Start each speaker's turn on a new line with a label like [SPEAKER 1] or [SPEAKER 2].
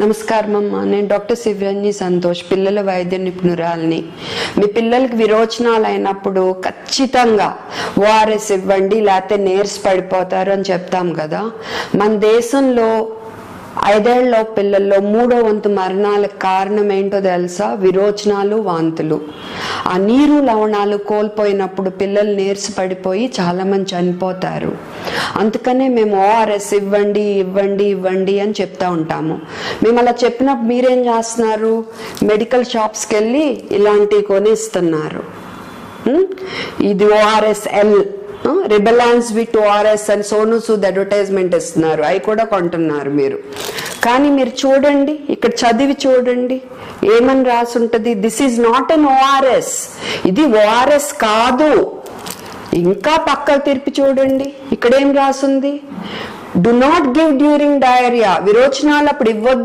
[SPEAKER 1] నమస్కారం అమ్మా, నేను డాక్టర్ శివరంజని సంతోష్, పిల్లల వైద్య నిపుణురాలిని. మీ పిల్లలకి విరోచనాలు అయినప్పుడు ఖచ్చితంగా ఓఆర్ఎస్ ఇవ్వండి, లేకపోతే నీరస పడిపోతారు అని చెప్తాం కదా. మన దేశంలో 5 ఏళ్ల పిల్లల్లో 3వ వంతు మరణాలకు కారణం ఏంటో తెలుసా? విరోచనాలు, వాంతులు. ఆ నీరు లవణాలు కోల్పోయినప్పుడు పిల్లలు నీరస పడిపోయి చాలా మంది చనిపోతారు. అందుకనే మేము ఓఆర్ఎస్ ఇవ్వండి ఇవ్వండి ఇవ్వండి అని చెప్తా ఉంటాము. మేము అలా చెప్పినప్పుడు మీరేం చేస్తున్నారు? మెడికల్ షాప్స్కి వెళ్ళి ఇలాంటివి కొనిస్తున్నారు. ఇది ఓఆర్ఎస్ ఎల్, రిబలాన్స్ విత్ ఓఆర్ఎస్ అని సోను సూద్ అడ్వర్టైజ్మెంట్ ఇస్తున్నారు, అవి కూడా కొంటున్నారు మీరు. కానీ మీరు చూడండి, ఇక్కడ చదివి చూడండి ఏమని రాసుంటది. This is not an ORS, ఇది ఓఆర్ఎస్ కాదు. ఇంకా పక్కకు తిరిపి చూడండి, ఇక్కడ ఏం రాసుంది? Do not give during diarrhoea, విరోచనాలు అప్పుడు ఇవ్వద్దు.